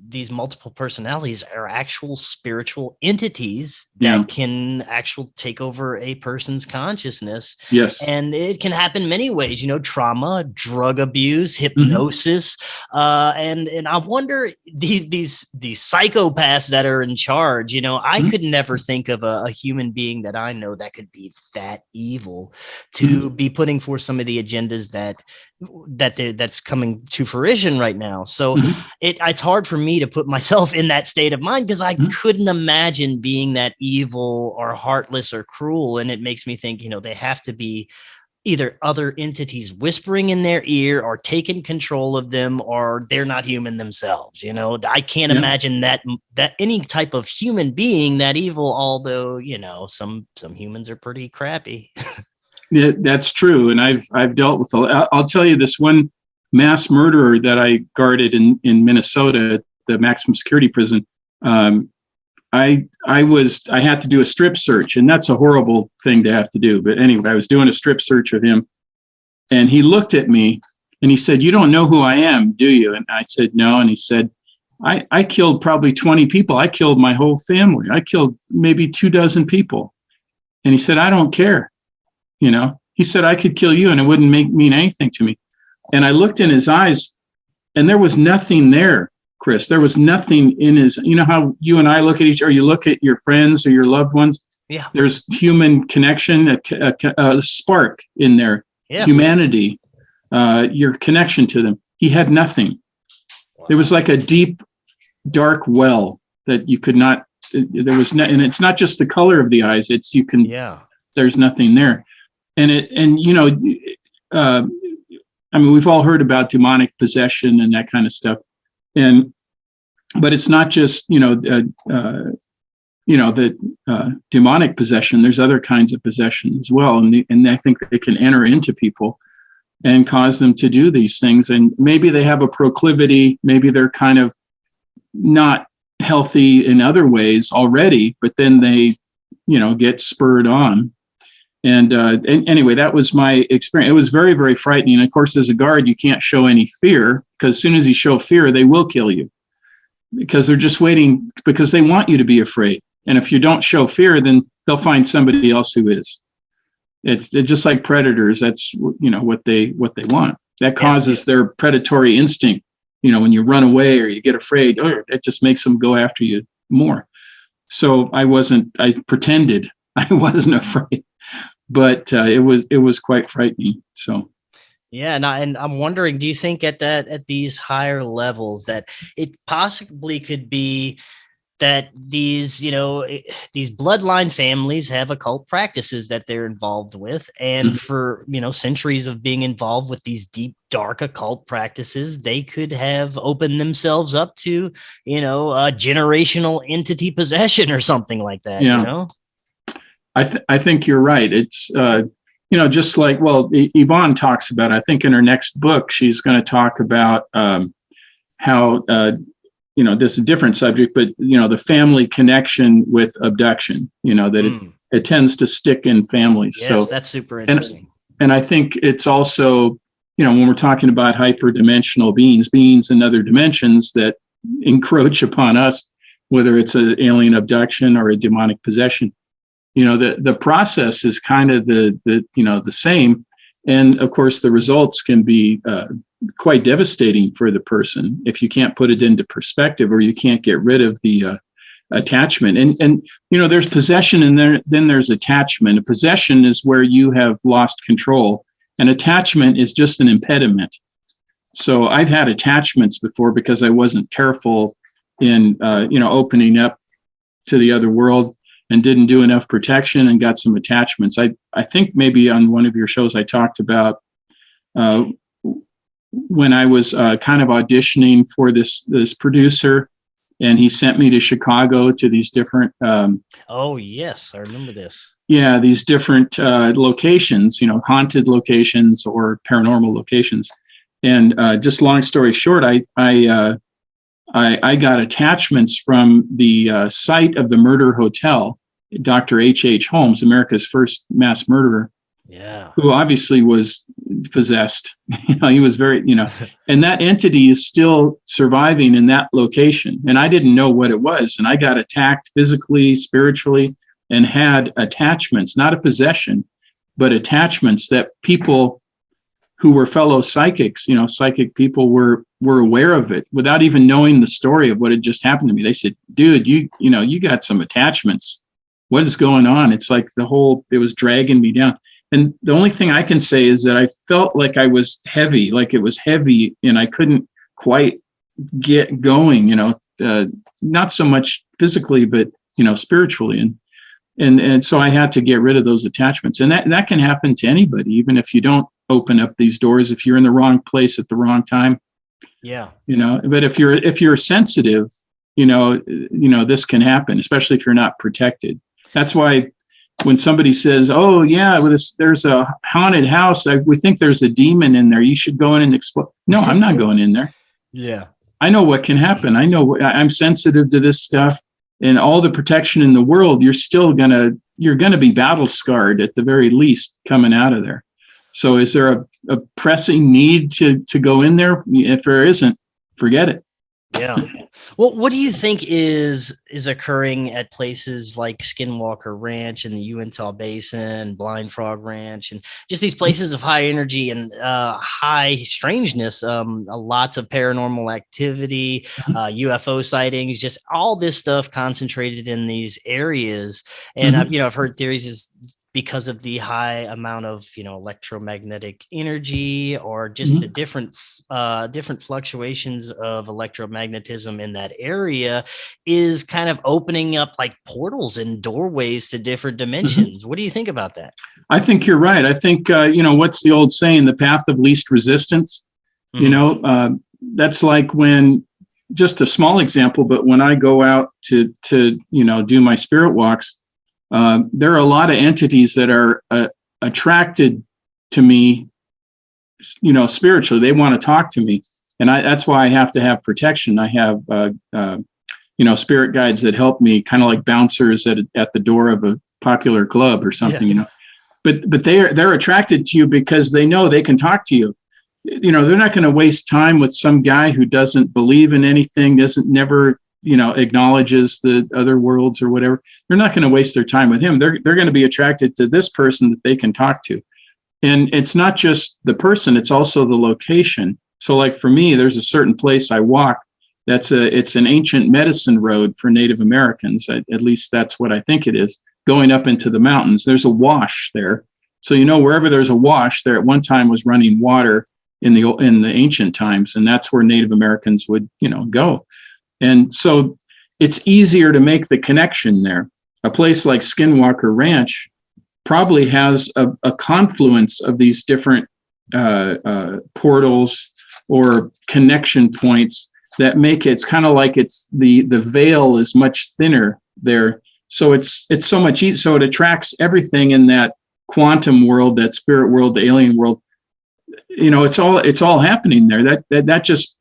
Speaker 2: these multiple personalities are actual spiritual entities that can actually take over a person's consciousness.
Speaker 3: Yes.
Speaker 2: And it can happen many ways, trauma, drug abuse, hypnosis, and I wonder these psychopaths that are in charge. I could never think of a human being that I know that could be that evil to be putting forth some of the agendas that's coming to fruition right now. So it's hard for me to put myself in that state of mind, because I couldn't imagine being that evil or heartless or cruel. And it makes me think, they have to be either other entities whispering in their ear or taking control of them, or they're not human themselves. I can't imagine that any type of human being that evil, although, some humans are pretty crappy.
Speaker 3: Yeah, that's true. And I've dealt with, I'll tell you, this one mass murderer that I guarded in Minnesota, the maximum security prison. I had to do a strip search, and that's a horrible thing to have to do. But anyway, I was doing a strip search of him, and he looked at me and he said, "You don't know who I am, do you?" And I said, "No." And he said, I killed probably 20 people. I killed my whole family. I killed maybe 24 people. And he said, "I don't care." He said, "I could kill you and it wouldn't mean anything to me." And I looked in his eyes, and there was nothing there, Chris. There was nothing in his, how you and I look at each, or you look at your friends or your loved ones.
Speaker 2: Yeah.
Speaker 3: There's human connection, a spark in there, humanity, your connection to them. He had nothing. Wow. It was like a deep, dark well that you could not, there was no, and it's not just the color of the eyes. It's, there's nothing there. We've all heard about demonic possession and that kind of stuff. But it's not just, the demonic possession. There's other kinds of possession as well. And I think they can enter into people and cause them to do these things. And maybe they have a proclivity, maybe they're kind of not healthy in other ways already, but then they, get spurred on. And anyway, that was my experience. It was very, very frightening. And of course, as a guard, you can't show any fear, because as soon as you show fear, they will kill you, because they're just waiting, because they want you to be afraid. And if you don't show fear, then they'll find somebody else who is. It's just like predators. That's, what they want. That causes their predatory instinct. When you run away or you get afraid, it just makes them go after you more. So I pretended I wasn't afraid. But it was quite frightening. So,
Speaker 2: yeah, and I'm wondering, do you think at these higher levels that it possibly could be that these bloodline families have occult practices that they're involved with, and for centuries of being involved with these deep, dark occult practices, they could have opened themselves up to a generational entity possession or something like that.
Speaker 3: I think you're right. It's, just like, Yvonne talks about, I think in her next book, she's going to talk about how, this is a different subject, but, the family connection with abduction, that it tends to stick in families.
Speaker 2: Yes,
Speaker 3: so
Speaker 2: that's super interesting.
Speaker 3: And I think it's also, when we're talking about hyperdimensional beings in other dimensions that encroach upon us, whether it's an alien abduction or a demonic possession, the process is kind of the same. And of course, the results can be quite devastating for the person if you can't put it into perspective, or you can't get rid of the attachment. And there's possession, and then there's attachment. A possession is where you have lost control, and attachment is just an impediment. So I've had attachments before because I wasn't careful in opening up to the other world, and didn't do enough protection and got some attachments. I think maybe on one of your shows I talked about when I was kind of auditioning for this producer, and he sent me to Chicago to these different.
Speaker 2: Oh yes, I remember this.
Speaker 3: these different locations, haunted locations or paranormal locations. And just long story short, I got attachments from the site of the murder hotel, Dr. H.H. Holmes, America's first mass murderer, who obviously was possessed. He was very, and that entity is still surviving in that location. And I didn't know what it was. And I got attacked physically, spiritually, and had attachments, not a possession, but attachments that people who were fellow psychics, psychic people were aware of it without even knowing the story of what had just happened to me. They said, dude, you got some attachments. What is going on? It's like it was dragging me down. And the only thing I can say is that I felt like I was heavy, like it was heavy and I couldn't quite get going, not so much physically, but, spiritually. And so I had to get rid of those attachments. And that can happen to anybody, even if you don't open up these doors, if you're in the wrong place at the wrong time.
Speaker 2: Yeah.
Speaker 3: But if you're sensitive, this can happen, especially if you're not protected. That's why when somebody says, oh yeah, there's a haunted house, we think there's a demon in there, you should go in and explore. No, I'm not going in there.
Speaker 2: Yeah.
Speaker 3: I know what can happen. I know I'm sensitive to this stuff, and all the protection in the world, you're going to be battle scarred at the very least coming out of there. So is there a pressing need to go in there? If there isn't, forget it.
Speaker 2: Yeah. Well, what do you think is occurring at places like Skinwalker Ranch and the Uintah Basin, Blind Frog Ranch, and just these places of high energy and high strangeness, lots of paranormal activity, UFO sightings, just all this stuff concentrated in these areas. And, I've heard theories is because of the high amount of, electromagnetic energy or just the different fluctuations of electromagnetism in that area is kind of opening up like portals and doorways to different dimensions. What do you think about that? I
Speaker 3: think you're right. I think, what's the old saying, the path of least resistance? That's like when, just a small example, but when I go out to do my spirit walks, there are a lot of entities that are attracted to me, spiritually. They want to talk to me. And that's why I have to have protection. I have, spirit guides that help me, kind of like bouncers at the door of a popular club or something, But they're attracted to you because they know they can talk to you. They're not going to waste time with some guy who doesn't believe in anything, never acknowledges the other worlds or whatever. They're not going to waste their time with him. They're going to be attracted to this person that they can talk to. And it's not just the person, it's also the location. So like for me, there's a certain place I walk it's an ancient medicine road for Native Americans. At least that's what I think it is, going up into the mountains. There's a wash there. So, wherever there's a wash, there at one time was running water in the ancient times. And that's where Native Americans would, go. And so it's easier to make the connection there. A place like Skinwalker Ranch probably has a confluence of these different portals or connection points that make it's kind of like it's the veil is much thinner there. So it's so much easier. So it attracts everything in that quantum world, that spirit world, the alien world. It's all happening there. That just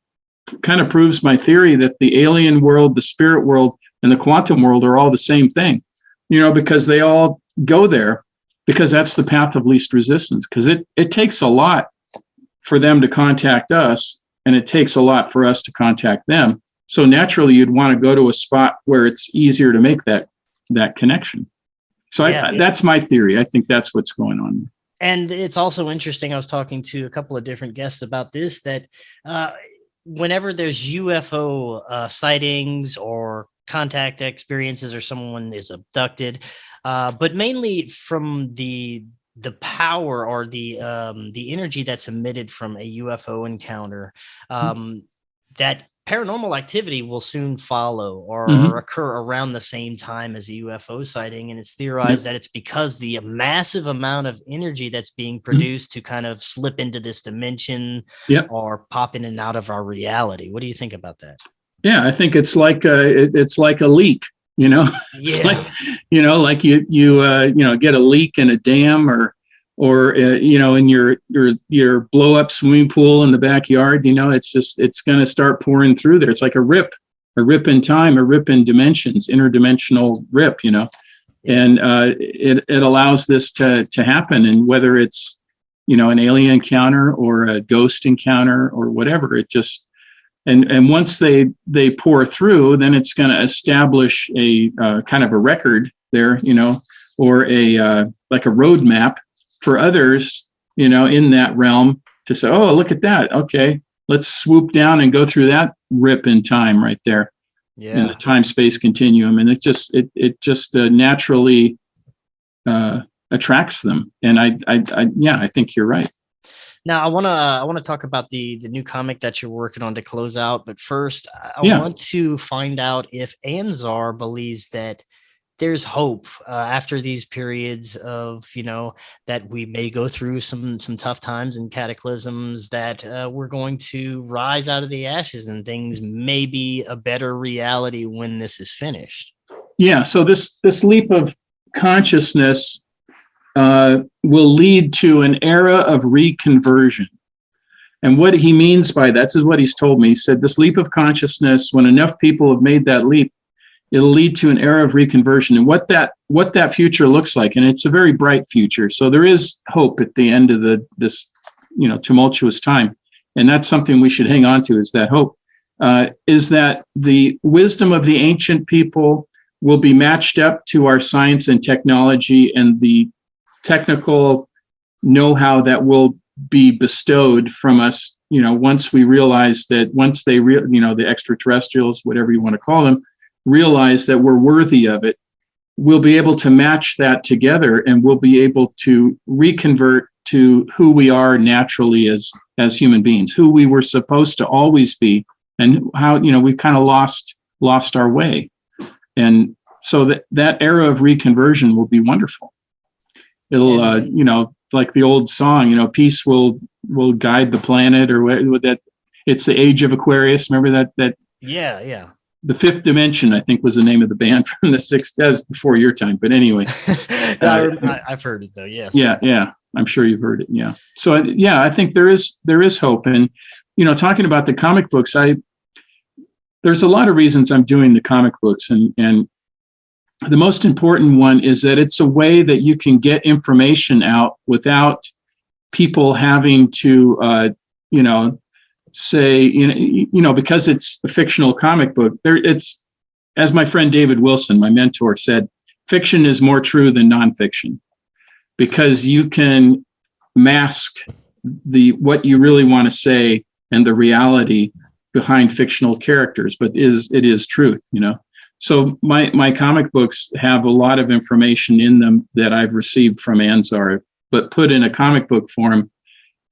Speaker 3: kind of proves my theory that the alien world, the spirit world, and the quantum world are all the same thing, because they all go there, because that's the path of least resistance. Because it takes a lot for them to contact us, and it takes a lot for us to contact them. So naturally, you'd want to go to a spot where it's easier to make that connection. So that's my theory. I think that's what's going on.
Speaker 2: And it's also interesting. I was talking to a couple of different guests about this, that whenever there's UFO sightings or contact experiences, or someone is abducted, but mainly from the power or the energy that's emitted from a UFO encounter, that paranormal activity will soon follow or occur around the same time as a UFO sighting. And it's theorized that it's because the massive amount of energy that's being produced to kind of slip into this dimension or pop in and out of our reality. What do you think about that?
Speaker 3: Yeah, I think it's like a leak. It's
Speaker 2: Yeah.
Speaker 3: like, like you get a leak in a dam or in your blow up swimming pool in the backyard. It's going to start pouring through there. It's like a rip in time, a rip in dimensions, interdimensional rip. And it allows this to happen. And whether it's an alien encounter or a ghost encounter or whatever, it just and once they pour through, then it's going to establish a kind of a record there, or a like a roadmap for others, in that realm to say, oh, look at that. Okay, let's swoop down and go through that rip in time right there.
Speaker 2: Yeah.
Speaker 3: In the time-space continuum, and it just naturally attracts them. And I think you're right.
Speaker 2: Now I want to talk about the new comic that you're working on to close out, but first I want to find out if Anzar believes that there's hope after these periods of, that we may go through some tough times and cataclysms, that we're going to rise out of the ashes and things may be a better reality when this is finished. Yeah.
Speaker 3: So this leap of consciousness will lead to an era of reconversion. And what he means by that is what he's told me. He said this leap of consciousness, when enough people have made that leap, it'll lead to an era of reconversion, and what that future looks like. And it's a very bright future. So there is hope at the end of this tumultuous time. And that's something we should hang on to, is that hope, is that the wisdom of the ancient people will be matched up to our science and technology and the technical know-how that will be bestowed from us, once we realize that, once they, the extraterrestrials, whatever you want to call them, realize that we're worthy of it, we'll be able to match that together, and we'll be able to reconvert to who we are naturally as human beings, who we were supposed to always be, and how we've kind of lost our way. And so that era of reconversion will be wonderful. It'll like the old song, peace will guide the planet, or what that, it's the age of Aquarius. Remember that?
Speaker 2: Yeah.
Speaker 3: The Fifth Dimension, I think, was the name of the band from the 60s. That was before your time, but anyway.
Speaker 2: I've heard it though. Yes.
Speaker 3: Yeah. I'm sure you've heard it. Yeah. So I think there is hope. And talking about the comic books, there's a lot of reasons I'm doing the comic books, and the most important one is that it's a way that you can get information out without people having to say, because it's a fictional comic book, it's, as my friend David Wilson, my mentor, said, fiction is more true than nonfiction, because you can mask what you really want to say and the reality behind fictional characters, but it is truth, So my comic books have a lot of information in them that I've received from Anzar, but put in a comic book form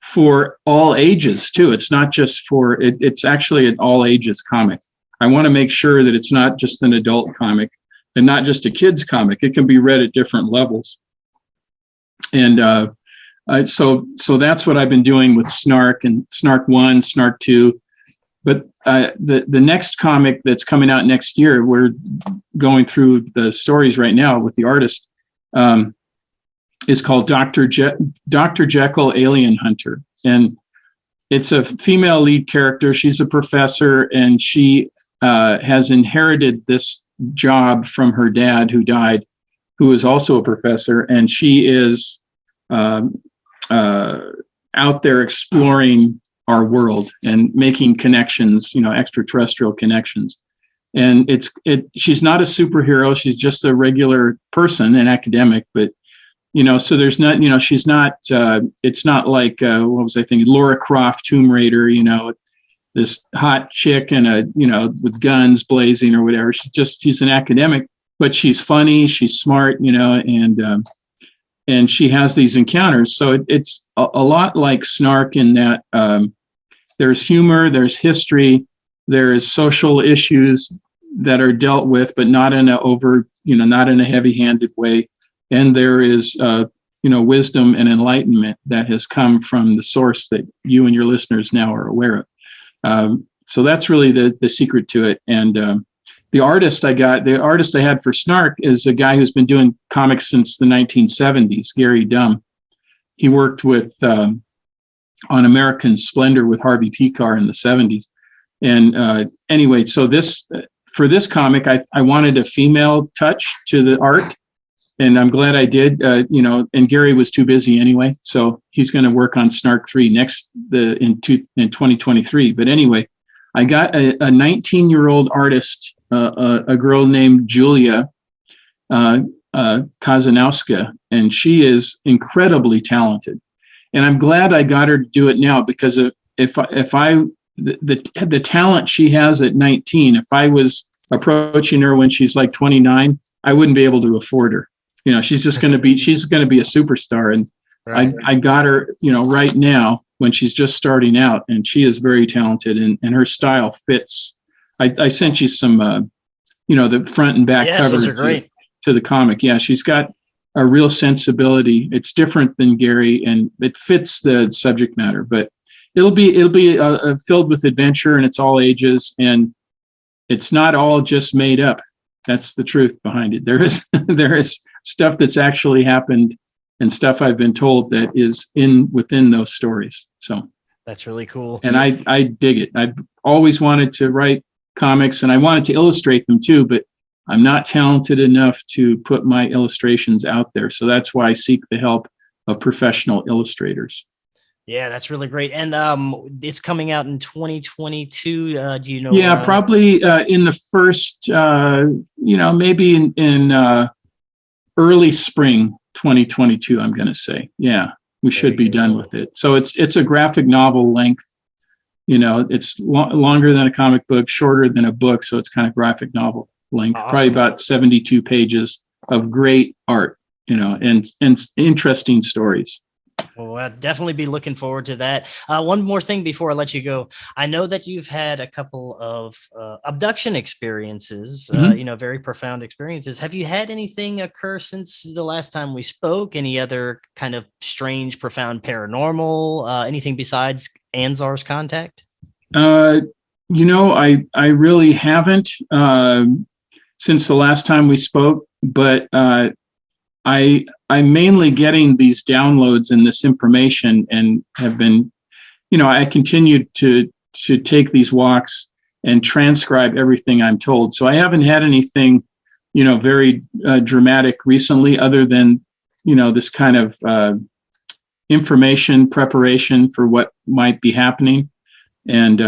Speaker 3: for all ages too. It's not just it's actually an all ages comic. I want to make sure that it's not just an adult comic and not just a kid's comic. It can be read at different levels. And so that's what I've been doing with Snark and Snark 1, Snark 2. But the next comic that's coming out next year, we're going through the stories right now with the artist, is called Dr. Jekyll Alien Hunter. And it's a female lead character. She's a professor, and she has inherited this job from her dad, who died, who is also a professor. And she is out there exploring our world and making connections, extraterrestrial connections. And she's not a superhero. She's just a regular person, an academic, but so there's not, she's not, it's not like, what was I thinking? Laura Croft, Tomb Raider, this hot chick and with guns blazing or whatever. She's an academic, but she's funny, she's smart, and she has these encounters. So it's a lot like Snark in that there's humor, there's history, there's social issues that are dealt with, but not in not in a heavy-handed way. And there is, wisdom and enlightenment that has come from the source that you and your listeners now are aware of. So that's really the secret to it. And the artist I had for Snark is a guy who's been doing comics since the 1970s, Gary Dumm. He worked with on American Splendor with Harvey Pekar in the 70s. And anyway, so for this comic, I wanted a female touch to the art, and I'm glad I did. And Gary was too busy anyway, so he's going to work on Snark 3 in 2023. But anyway, I got a 19-year-old artist, a girl named Julia Kazanowska, and she is incredibly talented. And I'm glad I got her to do it now, because the talent she has at 19, if I was approaching her when she's like 29, I wouldn't be able to afford her. She's going to be a superstar. And right. I got her, right now when she's just starting out, and she is very talented, and her style fits. I sent you some, the front and back cover
Speaker 2: those are great.
Speaker 3: To the comic. Yeah, she's got a real sensibility. It's different than Gary, and it fits the subject matter. But it'll be filled with adventure, and it's all ages, and it's not all just made up. That's the truth behind it. There is stuff that's actually happened, and stuff I've been told that is within those stories. So
Speaker 2: that's really cool.
Speaker 3: And I dig it. I've always wanted to write comics, and I wanted to illustrate them too, but I'm not talented enough to put my illustrations out there. So that's why I seek the help of professional illustrators.
Speaker 2: Yeah, that's really great. And it's coming out in 2022. Do you know?
Speaker 3: Yeah, probably in the first, maybe in early spring 2022, I'm going to say. Yeah, we should be done with it. So it's a graphic novel length. It's longer than a comic book, shorter than a book. So it's kind of graphic novel length, awesome. Probably about 72 pages of great art, and interesting stories.
Speaker 2: Well, I'll definitely be looking forward to that. One more thing before I let you go. I know that you've had a couple of abduction experiences, very profound experiences. Have you had anything occur since the last time we spoke? Any other kind of strange, profound paranormal, anything besides Anzar's contact?
Speaker 3: I really haven't since the last time we spoke, but I'm mainly getting these downloads and this information, and have been, I continue to take these walks and transcribe everything I'm told. So I haven't had anything, very dramatic recently, other than, this kind of information preparation for what might be happening, and,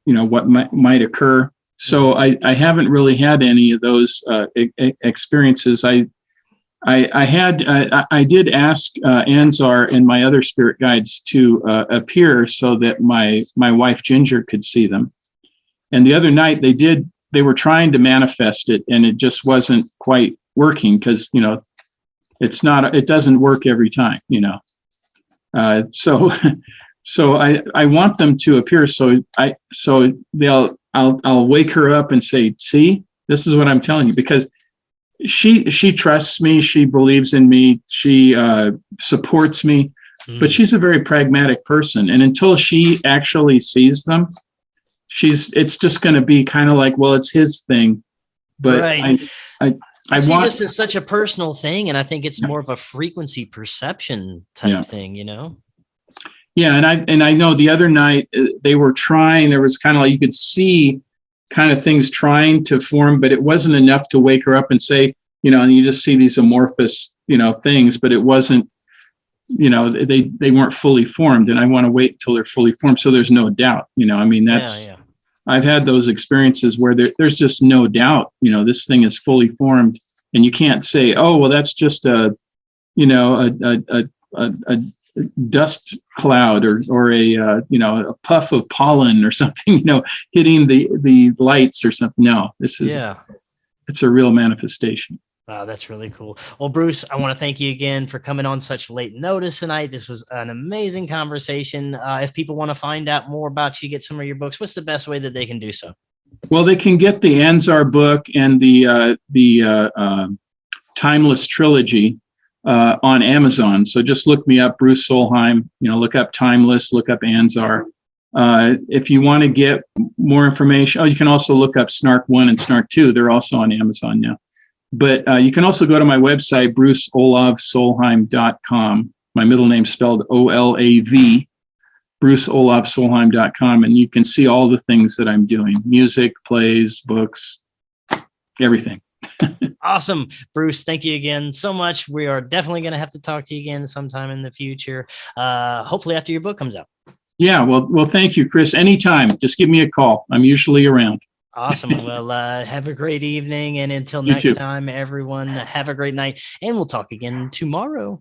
Speaker 3: what might occur. So I haven't really had any of those experiences. I did ask Anzar and my other spirit guides to appear so that my wife Ginger could see them. And the other night they were trying to manifest it, and it just wasn't quite working, because it doesn't work every time, so I want them to appear, I'll wake her up and say, see, this is what I'm telling you, because she trusts me, she believes in me, she supports me, but she's a very pragmatic person, and until she actually sees them, it's just going to be kind of like, well, it's his thing. But
Speaker 2: right.
Speaker 3: I
Speaker 2: see,
Speaker 3: want
Speaker 2: this is such a personal thing, and I think it's more of a frequency perception type thing,
Speaker 3: Yeah, and I know the other night they were trying. There was kind of like, you could see kind of things trying to form, but it wasn't enough to wake her up and say, and you just see these amorphous, things, but it wasn't, they weren't fully formed. And I want to wait until they're fully formed, so there's no doubt. I've had those experiences where there's just no doubt. This thing is fully formed, and you can't say, oh, well, that's just a dust cloud or a puff of pollen or something, hitting the lights or something. No, it's a real manifestation.
Speaker 2: Wow, that's really cool. Well, Bruce, I want to thank you again for coming on such late notice tonight. This was an amazing conversation. If people want to find out more about you, get some of your books, what's the best way that they can do so?
Speaker 3: Well, they can get the Anzar book and the Timeless Trilogy on Amazon. So just look me up, Bruce Solheim, look up Timeless, look up Anzar. If you want to get more information, you can also look up Snark 1 and Snark 2. They're also on Amazon now. But you can also go to my website, bruceolavsolheim.com. My middle name spelled OLAV, bruceolavsolheim.com, and you can see all the things that I'm doing: music, plays, books, everything.
Speaker 2: Awesome. Bruce, thank you again so much. We are definitely going to have to talk to you again sometime in the future, hopefully after your book comes out.
Speaker 3: Yeah, well, thank you, Chris. Anytime, just give me a call. I'm usually around.
Speaker 2: Awesome. Well, have a great evening. And until
Speaker 3: You
Speaker 2: next
Speaker 3: too.
Speaker 2: time, everyone, have a great night. And we'll talk again tomorrow.